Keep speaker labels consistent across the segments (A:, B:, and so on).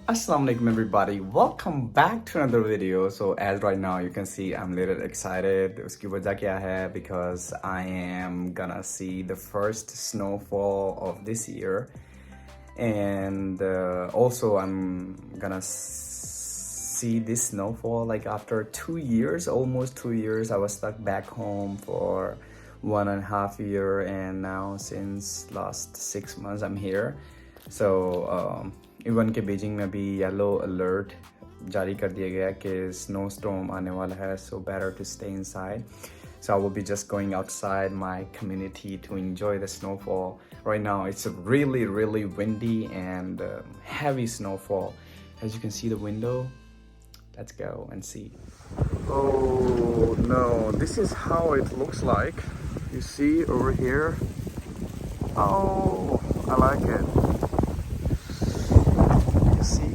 A: Assalamu alaikum everybody, welcome back to another video. So as right now you can see I'm a little excited. Uski wajah kya hai? Because I am gonna see the first snowfall of this year, and also I'm gonna see this snowfall like after 2 years, almost 2 years. I was stuck back home for 1.5 years, and now since last 6 months I'm here. So even के Beijing में भी yellow alert जारी कर दिया गया कि snowstorm आने वाला है, so better to stay inside. So I will be just going outside my community to enjoy the snowfall. Right now it's really windy and heavy snowfall. As you can see the window, let's go and see. Oh no, this is how it looks like. You see over here? Oh, I like it. See,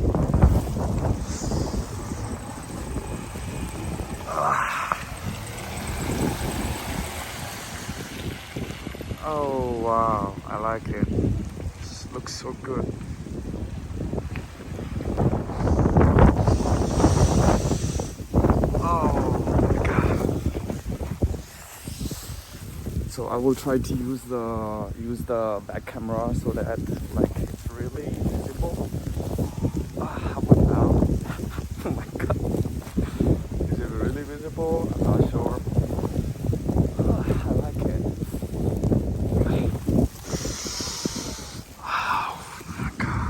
A: oh wow, I like it. This looks so good. Oh my god. So I will try to use the back camera so that like it's really visible. How about now? Oh my god. Is it really visible? I'm not sure. I like it. Oh my god.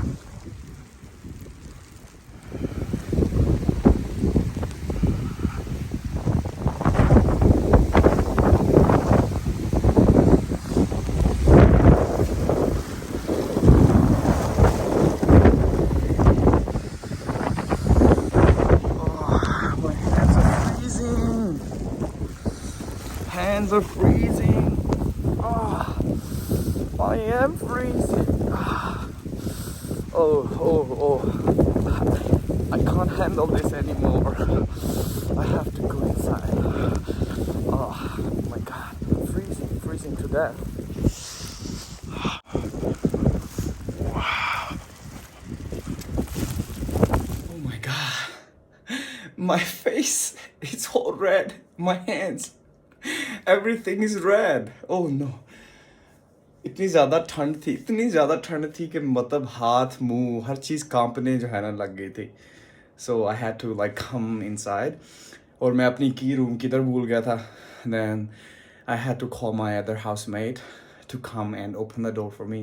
A: Hands are freezing. Oh, I am freezing. Oh, I can't handle this anymore. I have to go inside. Oh my god, I'm freezing to death. Wow. Oh my god. My face, it's all red. My hands. Everything is red. Oh no. इतनी ज़्यादा ठंड थी कि मतलब हाथ मुंह हर चीज़ कांपने जो है ना लग गई थी. So I had to like come inside. और मैं अपनी की रूम किधर भूल गया था. Then I had to call my other housemate to come and open the door for me.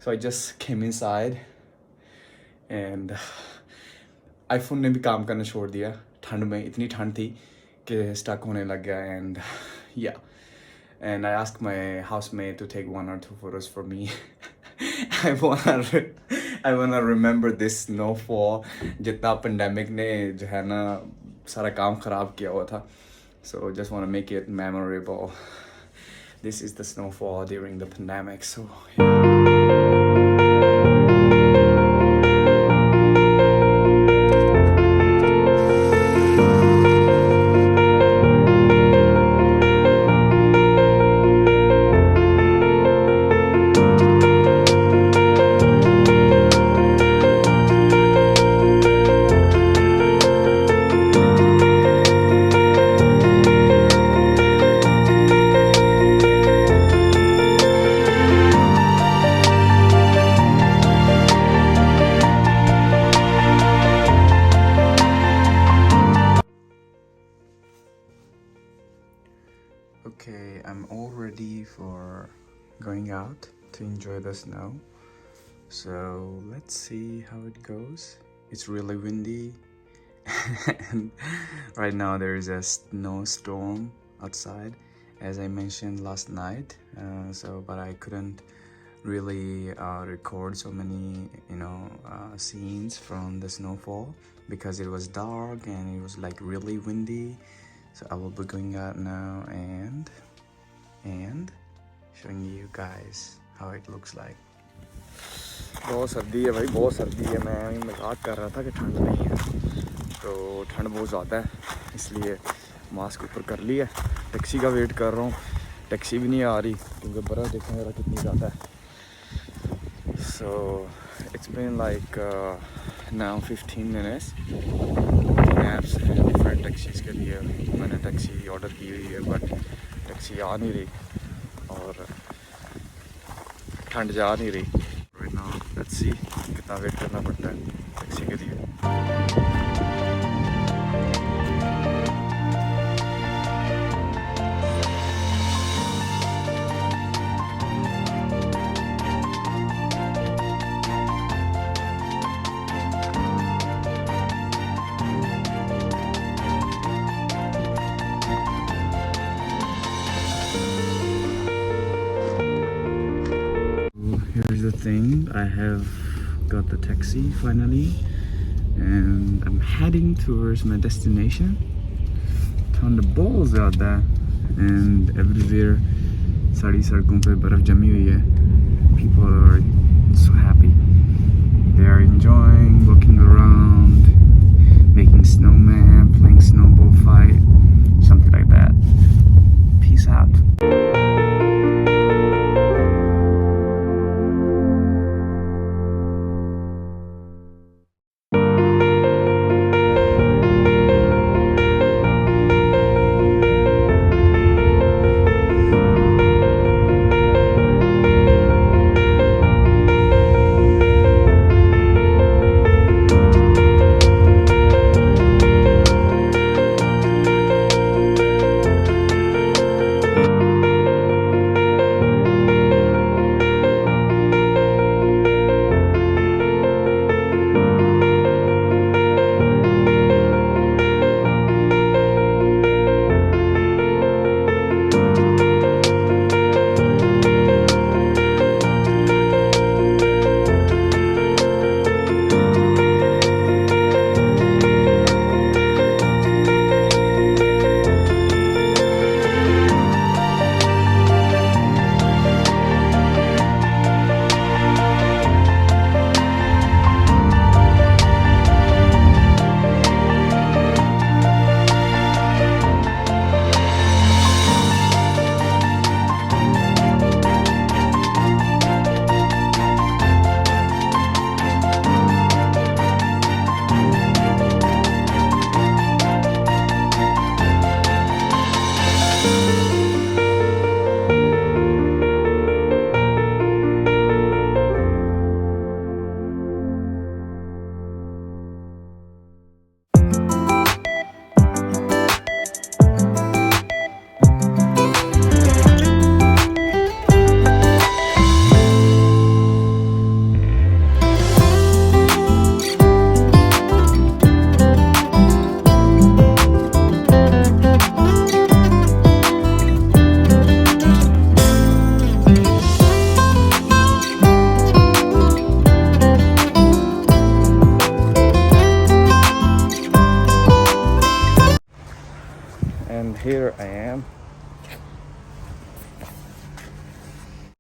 A: So I just came inside and iPhone ने भी काम करना छोड़ दिया. ठंड में इतनी ठंड थी कि स्टक होने लग गया. And yeah, and I asked my housemate to take 1 or 2 photos for me. I wanna remember this snowfall. जितना pandemic ने जो है ना सारा काम खराब किया हुआ था. So just wanna make it memorable. This is the snowfall during the pandemic. So yeah. Okay, I'm all ready for going out to enjoy the snow. So let's see how it goes. It's really windy and right now there is a snowstorm outside, as I mentioned last night. But I couldn't really record so many scenes from the snowfall because it was dark and it was like really windy. So I will be going out now and showing you guys how it looks like. बहुत सर्दी है भाई, बहुत सर्दी है. मैं मजाक कर रहा था कि ठंड नहीं है, तो ठंड बहुत ज़्यादा है इसलिए मास्क ऊपर कर लिया. टैक्सी का वेट कर रहा हूँ. टैक्सी भी नहीं आ रही क्योंकि बर्फ़ देखो मेरा कितनी ज़्यादा है. So it's been like now 15 minutes maps है डिफरेंट टैक्सीज़ के लिए। मैंने टैक्सी ऑर्डर की हुई है बट टैक्सी आ नहीं रही और ठंड जा नहीं रही। लेट्स सी कितना वेट करना पड़ता है टैक्सी के लिए। Here's the thing, I have got the taxi finally and I'm heading towards my destination. ठंड बहुत ज़्यादा है and everywhere सारी सड़कों पे बर्फ़ जमी हुई है। People are so happy. They are enjoying walking around, making snowman, playing snowball fight, something like that. Peace out. And here I am